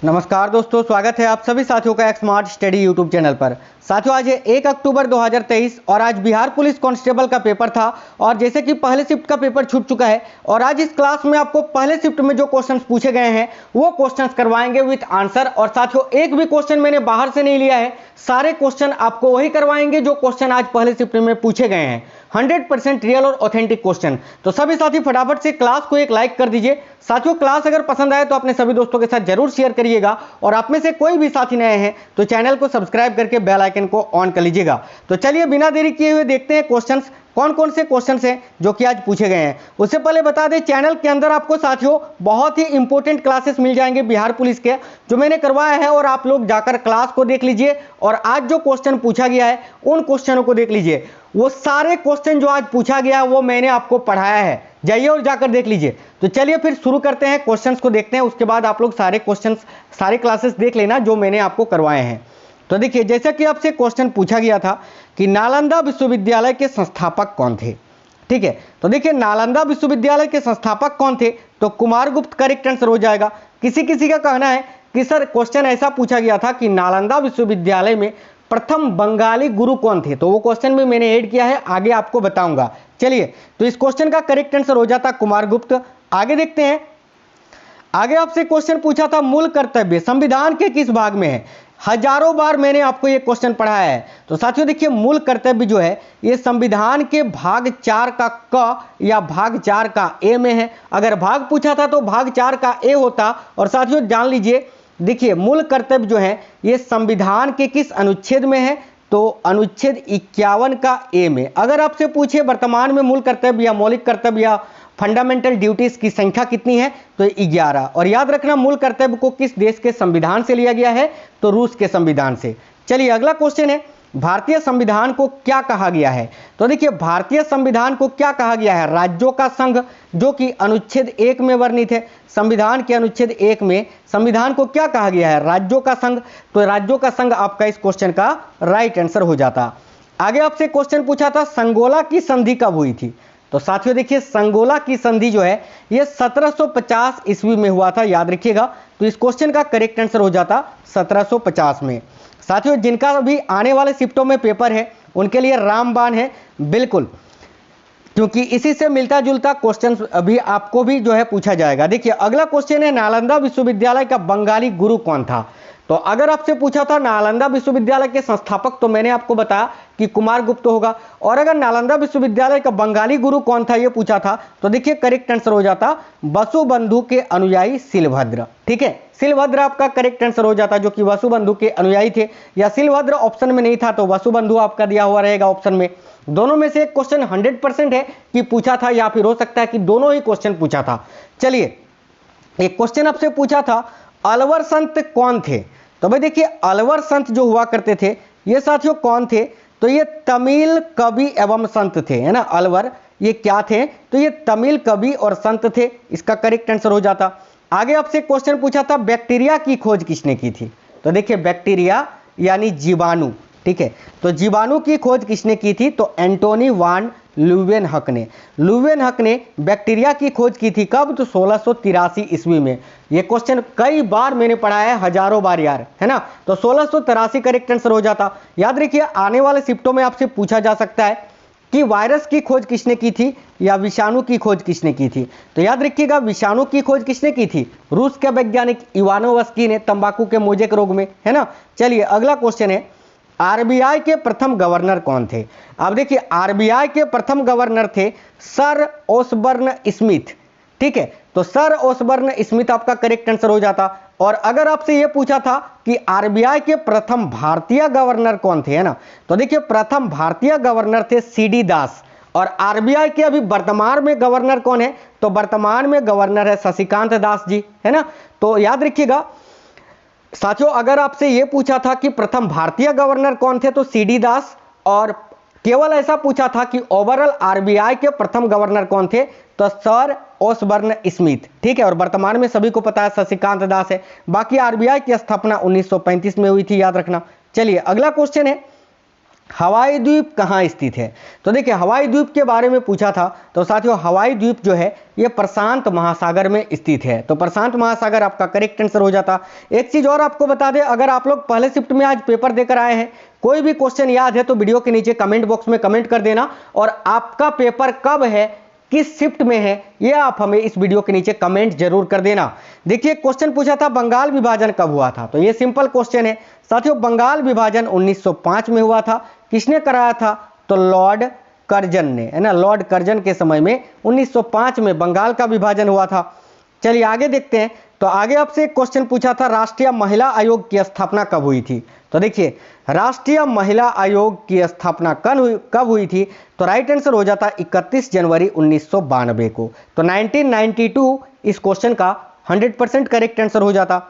नमस्कार दोस्तों, स्वागत है आप सभी साथियों का एक स्मार्ट स्टडी यूट्यूब चैनल पर। साथियों, आज 1 अक्टूबर 2023 और आज बिहार पुलिस कांस्टेबल का पेपर था और जैसे कि पहले शिफ्ट का पेपर छूट चुका है और आज इस क्लास में आपको पहले शिफ्ट में जो क्वेश्चंस पूछे गए हैं वो क्वेश्चंस करवाएंगे विथ आंसर। और साथियों, एक भी क्वेश्चन मैंने बाहर से नहीं लिया है, सारे क्वेश्चन आपको वही करवाएंगे जो क्वेश्चन आज पहले शिफ्ट में पूछे गए हैं। 100% रियल और ऑथेंटिक क्वेश्चन। तो सभी साथी फटाफट से क्लास को एक लाइक कर दीजिए। साथियों, क्लास अगर पसंद आए तो अपने सभी दोस्तों के साथ जरूर शेयर करिएगा और आप में से कोई भी साथी नए हैं तो चैनल को सब्सक्राइब करके बेल आइकन को ऑन कर लीजिएगा। तो चलिए बिना देरी किए हुए देखते हैं क्वेश्चंस कौन कौन से क्वेश्चंस हैं जो कि आज पूछे गए हैं। उससे पहले बता दें, चैनल के अंदर आपको साथियों बहुत ही इंपॉर्टेंट क्लासेस मिल जाएंगे बिहार पुलिस के जो मैंने करवाया है और आप लोग जाकर क्लास को देख लीजिए और आज जो क्वेश्चन पूछा गया है उन क्वेश्चनों को देख लीजिए। वो सारे क्वेश्चन जो आज पूछा गया वो मैंने आपको पढ़ाया है, जाइए और जाकर देख लीजिए। तो चलिए फिर शुरू करते हैं, क्वेश्चंस को देखते हैं, उसके बाद आप लोग सारे क्वेश्चंस सारे क्लासेस देख लेना जो मैंने आपको करवाए हैं। तो देखिए, जैसा कि आपसे क्वेश्चन पूछा गया था कि नालंदा विश्वविद्यालय के संस्थापक कौन थे। ठीक है, तो देखिए नालंदा विश्वविद्यालय के संस्थापक कौन थे, तो कुमारगुप्त करेक्ट आंसर हो जाएगा। किसी किसी का कहना है कि सर क्वेश्चन ऐसा पूछा गया था कि नालंदा विश्वविद्यालय में प्रथम बंगाली गुरु कौन थे, तो वो क्वेश्चन भी मैंने ऐड किया है, आगे आपको बताऊंगा। चलिए, तो इस क्वेश्चन का करेक्ट आंसर हो जाता कुमारगुप्त। आगे देखते हैं, आगे आपसे क्वेश्चन पूछा था मूल कर्तव्य संविधान के किस भाग में है। हजारों बार मैंने आपको ये क्वेश्चन पढ़ाया है। तो साथियों देखिए, मूल कर्तव्य जो है ये संविधान के भाग 4 का क या भाग 4 का ए में है। अगर भाग पूछा था तो भाग 4 का ए होता। और साथियों जान लीजिए, देखिए मूल कर्तव्य जो है ये संविधान के किस अनुच्छेद में है, तो अनुच्छेद 51 का ए में। अगर आपसे पूछे वर्तमान में मूल कर्तव्य या मौलिक कर्तव्य या फंडामेंटल ड्यूटीज की संख्या कितनी है, तो 11। और याद रखना मूल कर्तव्य को किस देश के संविधान से लिया गया है, तो रूस के संविधान से। चलिए अगला क्वेश्चन है, भारतीय संविधान को क्या कहा गया है। तो देखिए भारतीय संविधान को क्या कहा गया है, राज्यों का संघ, जो कि अनुच्छेद 1 में वर्णित है। संविधान के अनुच्छेद 1 में संविधान को क्या कहा गया है, राज्यों का संघ। तो राज्यों का संघ आपका इस क्वेश्चन का राइट आंसर हो जाता। आगे आपसे क्वेश्चन पूछा था संगोला की संधि कब हुई थी। तो साथियों देखिए, संगोला की संधि जो है ये 1750 ईस्वी में हुआ था, याद रखिएगा। तो इस क्वेश्चन का करेक्ट आंसर हो जाता 1750 में। साथियों, जिनका अभी आने वाले शिफ्टों में पेपर है उनके लिए रामबाण है, बिल्कुल, क्योंकि इसी से मिलता जुलता क्वेश्चन अभी आपको भी जो है पूछा जाएगा। देखिए अगला क्वेश्चन है, नालंदा विश्वविद्यालय का बंगाली गुरु कौन था। तो अगर आपसे पूछा था नालंदा विश्वविद्यालय के संस्थापक, तो मैंने आपको बताया कि कुमारगुप्त होगा। और अगर नालंदा विश्वविद्यालय का बंगाली गुरु कौन था ये पूछा था, तो देखिए करेक्ट आंसर हो जाता वसुबंधु के अनुयायी शिलभद्र। ठीक है, शिलभद्र आपका करेक्ट आंसर हो जाता, जो कि वसुबंधु के अनुयायी थे। या शिलभद्र ऑप्शन में नहीं था तो वसुबंधु आपका दिया हुआ रहेगा ऑप्शन में। दोनों में से एक क्वेश्चन 100% है कि पूछा था, या फिर हो सकता है कि दोनों ही क्वेश्चन पूछा था। चलिए, एक क्वेश्चन आपसे पूछा था अलवर संत कौन थे। तो भाई देखिए, अलवर संत जो हुआ करते थे ये साथियों कौन थे, तो ये तमिल कवि एवं संत थे, है ना। अलवर ये क्या थे, तो ये तमिल कवि और संत थे, इसका करेक्ट आंसर हो जाता। आगे आपसे क्वेश्चन पूछा था बैक्टीरिया की खोज किसने की थी। तो देखिए बैक्टीरिया यानी जीवाणु, ठीक है, तो जीवाणु की खोज किसने की थी, तो एंटोनी वान ल्यूवेनहक ने। ल्यूवेनहक ने बैक्टीरिया की खोज की थी कब, तो 1683 ईस्वी में। ये क्वेश्चन कई बार मैंने पढ़ाया है, हजारों बार यार, है ना। तो 1683 करेक्ट आंसर हो जाता। याद रखिए, आने वाले शिफ्टों में आपसे पूछा जा सकता है कि वायरस की खोज किसने की थी या विषाणु की खोज किसने की थी। तो याद रखिएगा, विषाणु की खोज किसने की थी, रूस के वैज्ञानिक इवानोवस्की ने, तंबाकू के मोजेक रोग में, है ना। चलिए अगला क्वेश्चन है, आरबीआई के प्रथम गवर्नर कौन थे। अब देखिए, आरबीआई के प्रथम गवर्नर थे सर ओसबर्न स्मिथ। ठीक है, तो सर ओसबर्न स्मिथ आपका करेक्ट आंसर हो जाता। और अगर आपसे यह पूछा था कि आरबीआई के प्रथम भारतीय गवर्नर कौन थे, है ना, तो देखिए प्रथम भारतीय गवर्नर थे सीडी दास। और आरबीआई के अभी वर्तमान में गवर्नर कौन है, तो वर्तमान में गवर्नर है शशिकांत दास जी, है ना। तो याद रखिएगा साथियों, अगर आपसे यह पूछा था कि प्रथम भारतीय गवर्नर कौन थे, तो सीडी दास। और केवल ऐसा पूछा था कि ओवरऑल आरबीआई के प्रथम गवर्नर कौन थे, तो सर ओसबर्न स्मिथ। ठीक है, और वर्तमान में सभी को पता है शशिकांत दास है। बाकी आरबीआई की स्थापना 1935 में हुई थी, याद रखना। चलिए अगला क्वेश्चन है, हवाई द्वीप कहाँ स्थित है? तो देखिए हवाई द्वीप के बारे में पूछा था, तो साथियों हवाई द्वीप जो है ये प्रशांत महासागर में स्थित है। तो प्रशांत महासागर आपका करेक्ट आंसर हो जाता। एक चीज और आपको बता दें, अगर आप लोग पहले शिफ्ट में आज पेपर देकर आए हैं, कोई भी क्वेश्चन याद है तो वीडियो के नीचे कमेंट बॉक्स में कमेंट कर देना, और आपका पेपर कब है, किस शिफ्ट में है, ये आप हमें इस वीडियो के नीचे कमेंट जरूर कर देना। देखिए क्वेश्चन पूछा था बंगाल विभाजन कब हुआ था, तो ये सिंपल क्वेश्चन है साथियों। बंगाल विभाजन 1905 में हुआ था। किसने कराया था? तो लॉर्ड कर्जन ने, है ना, लॉर्ड कर्जन के समय में 1905 में बंगाल का विभाजन हुआ था। चलिए आगे देखते हैं। तो आगे आपसे एक क्वेश्चन पूछा था राष्ट्रीय महिला आयोग की स्थापना कब हुई थी? तो देखिए राष्ट्रीय महिला आयोग की स्थापना कब हुई थी? तो राइट आंसर हो जाता 31 जनवरी 1992 को। तो 1992 इस क्वेश्चन का 100% करेक्ट आंसर हो जाता।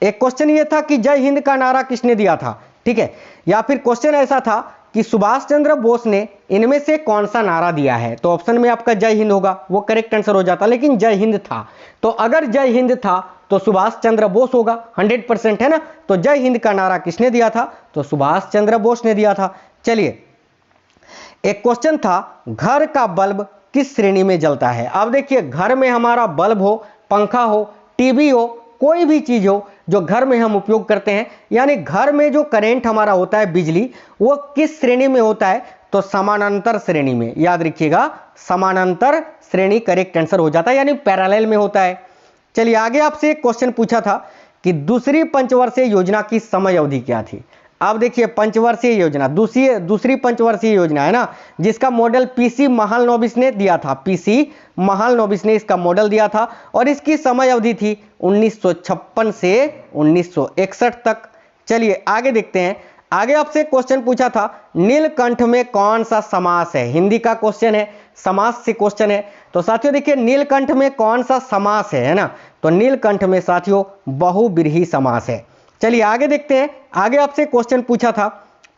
एक क्वेश्चन ये था कि जय हिंद का नारा किसने दिया था, ठीक है, या फिर क्वेश्चन ऐसा था कि सुभाष चंद्र बोस ने इनमें से कौन सा नारा दिया है? तो ऑप्शन में आपका जय हिंद होगा, वो करेक्ट आंसर हो जाता, लेकिन जय हिंद था। तो अगर जय हिंद था तो सुभाष चंद्र बोस होगा, 100% है ना। तो जय हिंद का नारा किसने दिया था? तो सुभाष चंद्र बोस ने दिया था। चलिए एक क्वेश्चन था घर का बल्ब किस श्रेणी में जलता है? अब देखिए घर में हमारा बल्ब हो, पंखा हो, टीवी हो, कोई भी चीज हो जो घर में हम उपयोग करते हैं, यानी घर में जो करंट हमारा होता है बिजली, वो किस श्रेणी में होता है? तो समानांतर श्रेणी में। याद रखिएगा समानांतर श्रेणी करेक्ट आंसर हो जाता है, यानी पैरेलल में होता है। चलिए आगे आपसे एक क्वेश्चन पूछा था कि दूसरी पंचवर्षीय योजना की समय अवधि क्या थी? अब देखिए पंचवर्षीय योजना, दूसरी पंचवर्षीय योजना है ना, जिसका मॉडल पीसी महालनोबिस ने दिया था। पीसी महालनोबिस ने इसका मॉडल दिया था, और इसकी समय अवधि थी 1956 से 1961 तक। चलिए आगे देखते हैं। आगे आपसे क्वेश्चन पूछा था नीलकंठ में कौन सा समास है? हिंदी का क्वेश्चन है, समास से क्वेश्चन है। तो साथियों देखिए नीलकंठ में कौन सा समास है ना? तो नीलकंठ में साथियों बहुब्रीहि समास है। चलिए आगे देखते हैं। आगे आपसे क्वेश्चन पूछा था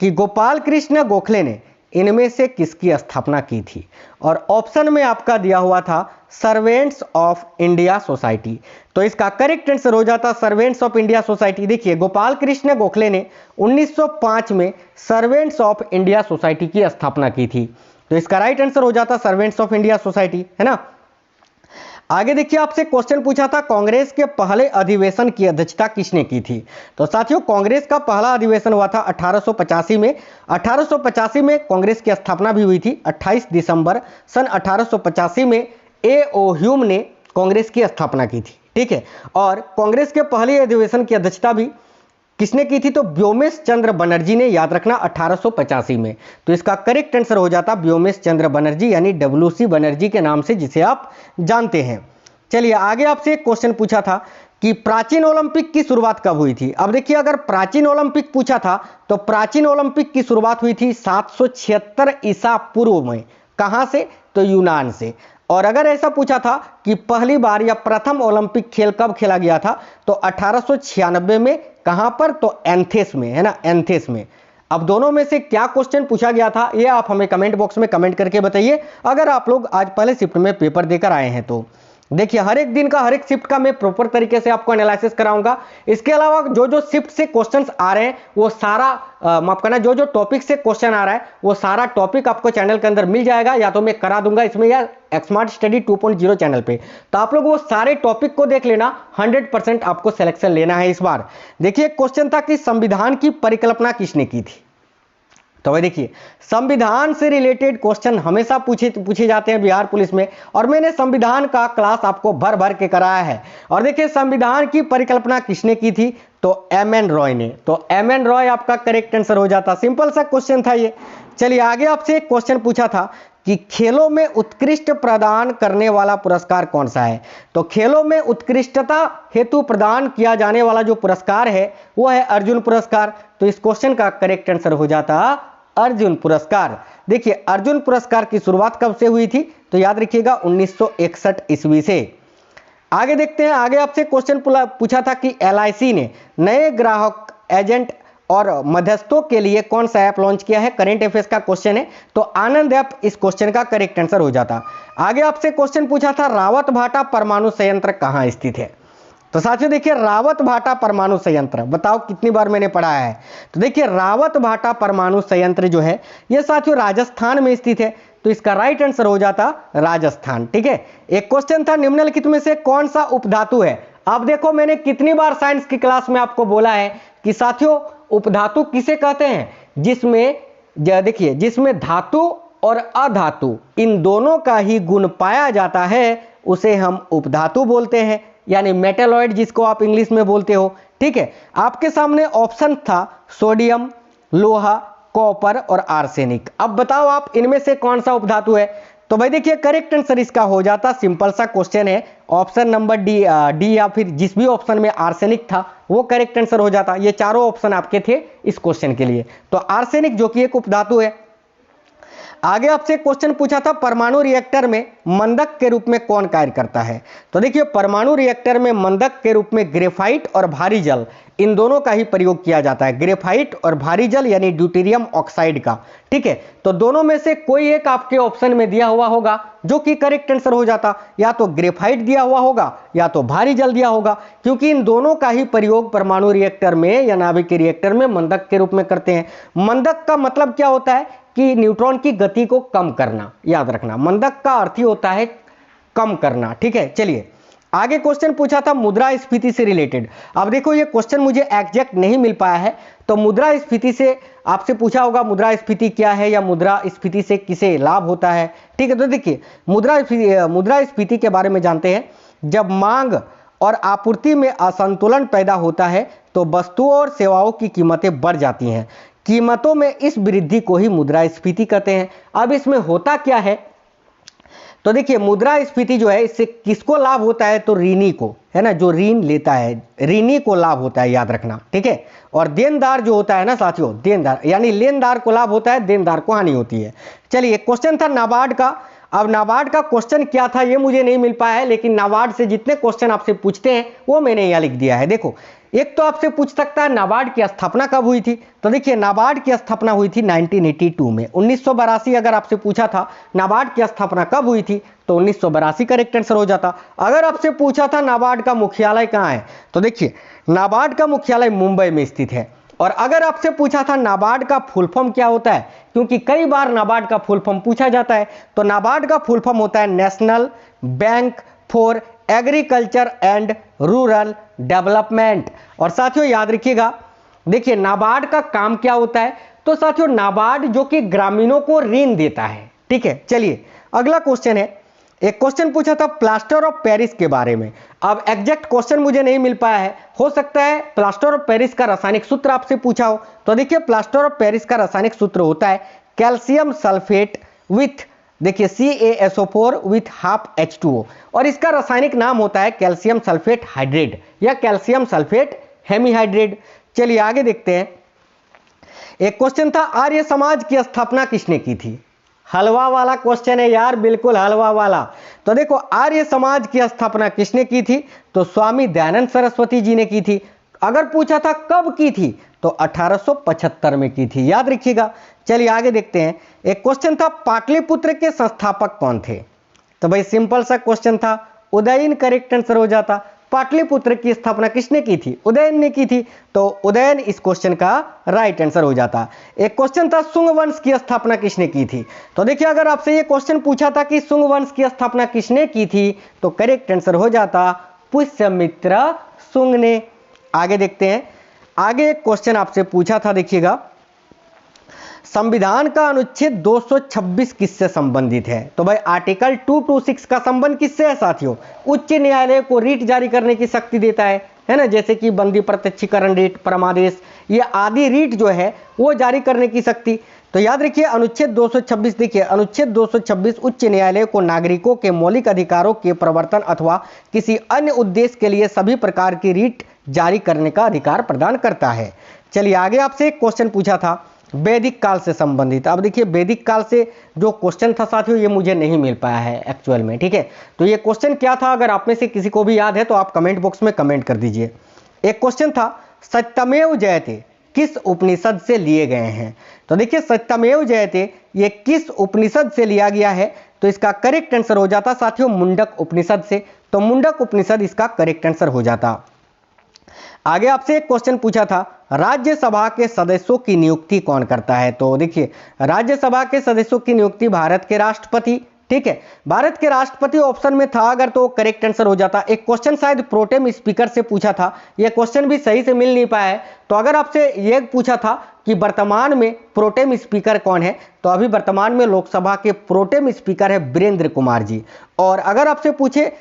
कि गोपाल कृष्ण गोखले ने इनमें से किसकी स्थापना की थी? और ऑप्शन में आपका दिया हुआ था सर्वेंट्स ऑफ इंडिया सोसाइटी। तो इसका करेक्ट आंसर हो जाता सर्वेंट्स ऑफ इंडिया सोसाइटी। देखिए गोपाल कृष्ण गोखले ने 1905 में सर्वेंट्स ऑफ इंडिया सोसाइटी की स्थापना की थी। तो इसका राइट आंसर हो जाता सर्वेंट्स ऑफ इंडिया सोसाइटी, है ना। आगे देखिए आपसे क्वेश्चन पूछा था कांग्रेस के पहले अधिवेशन की अध्यक्षता किसने की थी? तो साथियों कांग्रेस का पहला अधिवेशन हुआ था 1885 में। 1885 में कांग्रेस की स्थापना भी हुई थी। 28 दिसंबर सन 1885 में A.O. ह्यूम ने कांग्रेस की स्थापना की थी, ठीक है। और कांग्रेस के पहले अधिवेशन की अध्यक्षता भी किसने की थी? तो व्योमेश चंद्र बनर्जी ने, याद रखना 1885 में। तो इसका करेक्ट आंसर हो जाता व्योमेश चंद्र बनर्जी, यानी WC बनर्जी के नाम से जिसे आप जानते हैं। चलिए आगे आपसे एक क्वेश्चन पूछा था कि प्राचीन ओलंपिक की शुरुआत कब हुई थी? अब देखिए अगर प्राचीन ओलंपिक पूछा था तो प्राचीन ओलंपिक की शुरुआत हुई थी 776 ईसा पूर्व में। कहां से? तो यूनान से। और अगर ऐसा पूछा था कि पहली बार या प्रथम ओलंपिक खेल कब खेला गया था, तो 1896 में। कहां पर? तो एथेंस में, है ना, एथेंस में। अब दोनों में से क्या क्वेश्चन पूछा गया था, ये आप हमें कमेंट बॉक्स में कमेंट करके बताइए, अगर आप लोग आज पहले शिफ्ट में पेपर देकर आए हैं तो। देखिए हर एक दिन का, हर एक शिफ्ट का मैं प्रॉपर तरीके से आपको एनालिसिस कराऊंगा। इसके अलावा जो जो शिफ्ट से क्वेश्चंस आ रहे हैं वो सारा माफ करना, जो जो टॉपिक से क्वेश्चन आ रहा है वो सारा टॉपिक आपको चैनल के अंदर मिल जाएगा, या तो मैं करा दूंगा इसमें या स्मार्ट स्टडी 2.0 चैनल पे। तो आप लोग वो सारे टॉपिक को देख लेना, 100% आपको सिलेक्शन लेना है इस बार। देखिए क्वेश्चन था कि संविधान की परिकल्पना किसने की थी? तो भाई देखिए संविधान से रिलेटेड क्वेश्चन हमेशा पूछे जाते हैं बिहार पुलिस में, और मैंने संविधान का क्लास आपको भर भर के कराया है। और देखिए संविधान की परिकल्पना किसने की थी? तो M.N. रॉय ने। तो M.N. रॉय आपका करेक्ट आंसर हो जाता। सिंपल सा क्वेश्चन था ये। चलिए आगे आपसे एक क्वेश्चन पूछा था कि खेलों में उत्कृष्ट प्रदान करने वाला पुरस्कार कौन सा है? तो खेलों में उत्कृष्टता हेतु प्रदान किया जाने वाला जो पुरस्कार है वो है अर्जुन पुरस्कार। तो इस क्वेश्चन का करेक्ट आंसर हो जाता अर्जुन पुरस्कार। देखिए अर्जुन पुरस्कार की शुरुआत कब से हुई थी? तो याद रखिएगा 1961 ईस्वी से। आगे देखते हैं। आगे आपसे क्वेश्चन पूछा था कि LIC ने नए ग्राहक एजेंट और मध्यस्थों के लिए कौन सा ऐप लॉन्च किया है? करंट अफेयर्स का क्वेश्चन है, तो आनंद ऐप इस क्वेश्चन का करेक्ट आंसर हो जाता। आगे आपसे क्वेश्चन पूछा था रावत भाटा परमाणु संयंत्र कहां स्थित है? तो साथियों देखिए रावत भाटा परमाणु संयंत्र, बताओ कितनी बार मैंने पढ़ा है। तो देखिए रावत भाटा परमाणु संयंत्र जो है ये साथियों राजस्थान में स्थित है, तो इसका राइट आंसर हो जाता राजस्थान। ठीक है, एक क्वेश्चन था निम्नलिखित में से कौन सा उपधातु है। अब देखो मैंने कितनी बार साइंस की क्लास में आपको बोला है कि साथियों उपधातु किसे कहते हैं, जिसमें देखिए जिसमें धातु और अधातु इन दोनों का ही गुण पाया जाता है उसे हम उपधातु बोलते हैं, यानी मेटलॉइड जिसको आप इंग्लिश में बोलते हो। ठीक है, आपके सामने ऑप्शन था सोडियम, लोहा, कॉपर और आर्सेनिक। अब बताओ आप इनमें से कौन सा उपधातु है। तो भाई देखिए करेक्ट आंसर इसका हो जाता, सिंपल सा क्वेश्चन है, ऑप्शन नंबर डी या फिर जिस भी ऑप्शन में आर्सेनिक था वो करेक्ट आंसर हो जाता। ये चारों ऑप्शन आपके थे इस क्वेश्चन के लिए, तो आर्सेनिक जो कि एक उपधातु है। आगे आपसे क्वेश्चन पूछा था परमाणु रिएक्टर में मंदक के रूप में कौन कार्य करता है। तो देखिए परमाणु रिएक्टर में मंदक के रूप में ग्रेफाइट और भारी जल इन दोनों का ही प्रयोग किया जाता है, ग्रेफाइट और भारी जल यानी ड्यूटेरियम ऑक्साइड का। ठीक है, तो दोनों में से कोई एक आपके ऑप्शन में दिया हुआ होगा जो कि करेक्ट आंसर हो जाता, या तो ग्रेफाइट दिया हुआ होगा या तो भारी जल दिया होगा, क्योंकि इन दोनों का ही प्रयोग परमाणु रिएक्टर में या नाभिक के रिएक्टर में मंदक के रूप में करते हैं। मंदक का मतलब क्या होता है कि न्यूट्रॉन की गति को कम करना, याद रखना मंदक का अर्थ ही होता है कम करना। ठीक है, चलिए आगे क्वेश्चन पूछा था मुद्रास्फीति से रिलेटेड। अब देखो ये क्वेश्चन मुझे एग्जैक्ट नहीं मिल पाया है, तो मुद्रास्फीति से आपसे पूछा होगा मुद्रास्फीति क्या है या मुद्रास्फीति से किसे लाभ होता है। ठीक है, तो देखिए मुद्रास्फीति के बारे में जानते हैं। जब मांग और आपूर्ति में असंतुलन पैदा होता है तो वस्तुओं और सेवाओं की कीमतें बढ़ जाती हैं। कीमतों में इस वृद्धि को ही मुद्रास्फीति कहते हैं। अब इसमें होता क्या है, तो देखिए मुद्रास्फीति जो है इससे किसको लाभ होता है, तो ऋणी को, है ना, जो ऋण लेता है ऋणी को लाभ होता है, याद रखना। ठीक है, और देनदार जो होता है ना साथियों, देनदार यानी लेनदार को लाभ होता है, देनदार को हानि होती है। चलिए क्वेश्चन था नाबार्ड का। अब नाबार्ड का क्वेश्चन क्या था ये मुझे नहीं मिल पाया है, लेकिन नाबार्ड से जितने क्वेश्चन आपसे पूछते हैं वो मैंने यहाँ लिख दिया है। देखो एक तो आपसे पूछ सकता है नाबार्ड की स्थापना कब हुई थी। तो देखिए नाबार्ड की स्थापना हुई थी 1982 में, 1982 अगर आपसे पूछा था नाबार्ड की स्थापना कब हुई थी तो 1982 करेक्ट आंसर हो जाता। अगर आपसे पूछा था नाबार्ड का मुख्यालय कहाँ है, तो देखिए नाबार्ड का मुख्यालय मुंबई में स्थित है। और अगर आपसे पूछा था नाबार्ड का फुल फॉर्म क्या होता है, क्योंकि कई बार नाबार्ड का फुल फॉर्म पूछा जाता है, तो नाबार्ड का फुल फॉर्म होता है national bank for agriculture and rural development. और साथियों याद रखिएगा, देखिए नाबार्ड का काम क्या होता है, तो साथियों नाबार्ड जो कि ग्रामीणों को ऋण देता है। ठीक है, चलिए अगला क्वेश्चन है। एक क्वेश्चन पूछा था प्लास्टर ऑफ पेरिस के बारे में। अब एग्जैक्ट क्वेश्चन मुझे नहीं मिल पाया है, हो सकता है प्लास्टर ऑफ पेरिस का रासायनिक सूत्र आपसे पूछा हो। तो देखिए प्लास्टर ऑफ पेरिस का रासायनिक सूत्र होता है कैल्शियम सल्फेट विथ, देखिए CaSO4 विथ हाफ H2O, और इसका रासायनिक नाम होता है कैल्शियम सल्फेट हाइड्रेट या कैल्शियम सल्फेट हेमीहाइड्रेट। चलिए आगे देखते हैं। एक क्वेश्चन था आर्य समाज की स्थापना किसने की थी। हलवा वाला क्वेश्चन है यार, बिल्कुल हलवा वाला। तो देखो आर्य समाज की स्थापना किसने की थी, तो स्वामी दयानंद सरस्वती जी ने की थी। अगर पूछा था कब की थी तो 1875 में की थी, याद रखिएगा। चलिए आगे देखते हैं। एक क्वेश्चन था पाटलिपुत्र के संस्थापक कौन थे। तो भाई सिंपल सा क्वेश्चन था, उदयन करेक्ट आंसर हो जाता। पाटलिपुत्र की स्थापना किसने की थी, उदयन ने की थी, तो उदयन इस क्वेश्चन का राइट आंसर हो जाता। एक क्वेश्चन था शुंग वंश की स्थापना किसने की थी। तो देखिए अगर आपसे ये क्वेश्चन पूछा था कि शुंग वंश की स्थापना किसने की थी तो करेक्ट आंसर हो जाता पुष्यमित्र शुंग ने। आगे देखते हैं। आगे एक क्वेश्चन आपसे पूछा था, देखिएगा संविधान का अनुच्छेद 226 किससे संबंधित है। तो भाई आर्टिकल 226 का संबंध किससे है साथियों, उच्च न्यायालय को रीट जारी करने की शक्ति देता है ना, जैसे कि बंदी प्रत्यक्षीकरण रीट, परमादेश, ये आदि रीट जो है वो जारी करने की शक्ति। तो याद रखिए अनुच्छेद 226, देखिए अनुच्छेद 226 उच्च न्यायालय को नागरिकों के मौलिक अधिकारों के प्रवर्तन अथवा किसी अन्य उद्देश्य के लिए सभी प्रकार की रीट जारी करने का अधिकार प्रदान करता है। चलिए आगे आपसे एक क्वेश्चन पूछा था वैदिक काल से संबंधित। अब देखिए वैदिक काल से जो क्वेश्चन था साथियों ये मुझे नहीं मिल पाया है एक्चुअल में। ठीक है, तो ये क्वेश्चन क्या था, अगर आप में से किसी को भी याद है तो आप कमेंट बॉक्स में कमेंट कर दीजिए। एक क्वेश्चन था सत्यमेव जयते किस उपनिषद से लिए गए हैं? तो देखिए सत्यमेव जयते ये किस उपनिषद से लिया गया है? तो इसका करेक्ट आंसर हो जाता साथियों मुंडक उपनिषद से। तो मुंडक उपनिषद इसका करेक्ट आंसर हो जाता। आगे आपसे एक क्वेश्चन पूछा था, राज्यसभा के सदस्यों की नियुक्ति कौन करता है? तो देखिए राज्यसभा के सदस्यों की नियुक्ति भारत के राष्ट्रपति, ठीक है, भारत के राष्ट्रपति ऑप्शन में था अगर तो करेक्ट आंसर हो जाता। एक क्वेश्चन शायद प्रोटेम स्पीकर से पूछा था, यह क्वेश्चन भी सही से मिल नहीं पाया है। तो अगर आपसे यह पूछा था कि वर्तमान में प्रोटेम स्पीकर कौन है, तो अभी वर्तमान में लोकसभा के प्रोटेम स्पीकर है वीरेंद्र कुमार जी। और अगर आपसे पूछे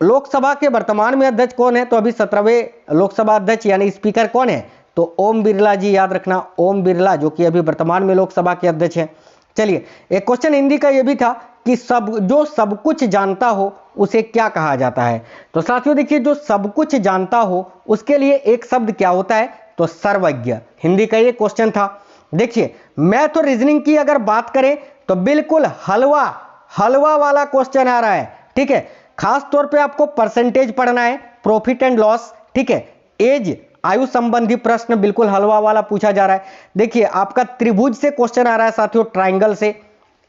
लोकसभा के वर्तमान में अध्यक्ष कौन है, तो अभी 17वें लोकसभा अध्यक्ष यानी स्पीकर कौन है? तो ओम बिरला जी, याद रखना ओम बिरला, जो कि अभी वर्तमान में लोकसभा के अध्यक्ष हैं। चलिए एक क्वेश्चन हिंदी का यह भी था कि जो सब कुछ जानता हो उसे क्या कहा जाता है? तो साथियों देखिए जो सब कुछ जानता हो उसके लिए एक शब्द क्या होता है? तो सर्वज्ञ, हिंदी का ये क्वेश्चन था। देखिए मैथ और रीजनिंग की अगर बात करें तो बिल्कुल हलवा वाला क्वेश्चन आ रहा है, ठीक है। खास तौर पे आपको परसेंटेज पढ़ना है, प्रॉफिट एंड लॉस, ठीक है, एज आयु संबंधी प्रश्न बिल्कुल हलवा वाला पूछा जा रहा है। देखिए आपका त्रिभुज से क्वेश्चन आ रहा है साथियों, ट्राइंगल से।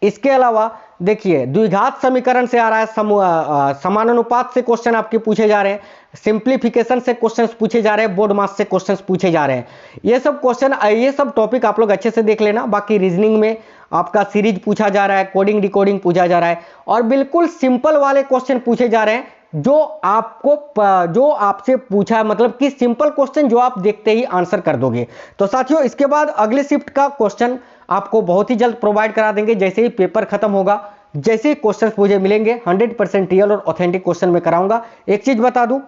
इसके अलावा देखिए द्विघात समीकरण से आ रहा है, समानुपात से क्वेश्चन आपके पूछे जा रहे हैं, सिंप्लीफिकेशन से क्वेश्चंस पूछे जा रहे हैं, बोर्ड मास से क्वेश्चंस पूछे जा रहे हैं। ये सब क्वेश्चन, ये सब टॉपिक आप लोग अच्छे से देख लेना। बाकी रीजनिंग में आपका सीरीज पूछा जा रहा है, कोडिंग डिकोडिंग पूछा जा रहा है, और बिल्कुल सिंपल वाले क्वेश्चन पूछे जा रहे हैं जो आपसे पूछा, मतलब कि सिंपल क्वेश्चन जो आप देखते ही आंसर कर दोगे। तो साथियों इसके बाद अगले शिफ्ट का क्वेश्चन आपको बहुत ही जल्द प्रोवाइड करा देंगे। जैसे ही पेपर खत्म होगा, जैसे ही क्वेश्चंस मुझे मिलेंगे 100% रियल और ऑथेंटिक क्वेश्चन में कराऊंगा। एक चीज बता दूं,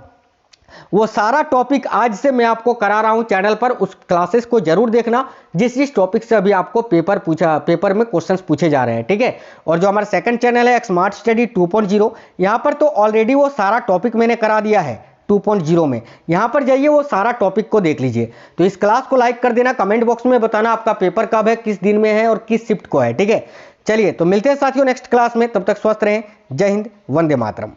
वो सारा टॉपिक आज से मैं आपको करा रहा हूं चैनल पर, उस क्लासेस को जरूर देखना जिस टॉपिक से अभी आपको पेपर में क्वेश्चंस पूछे जा रहे हैं, ठीक है। और जो हमारा सेकंड चैनल है स्मार्ट स्टडी 2.0, यहां पर तो ऑलरेडी वो सारा टॉपिक मैंने करा दिया है 2.0 में। यहां पर जाइए वो सारा टॉपिक को देख लीजिए। तो इस क्लास को लाइक कर देना, कमेंट बॉक्स में बताना आपका पेपर कब है, किस दिन में है और किस शिफ्ट को है, ठीक है। चलिए तो मिलते हैं साथियों नेक्स्ट क्लास में, तब तक स्वस्थ रहें। जय हिंद, वंदे मातरम।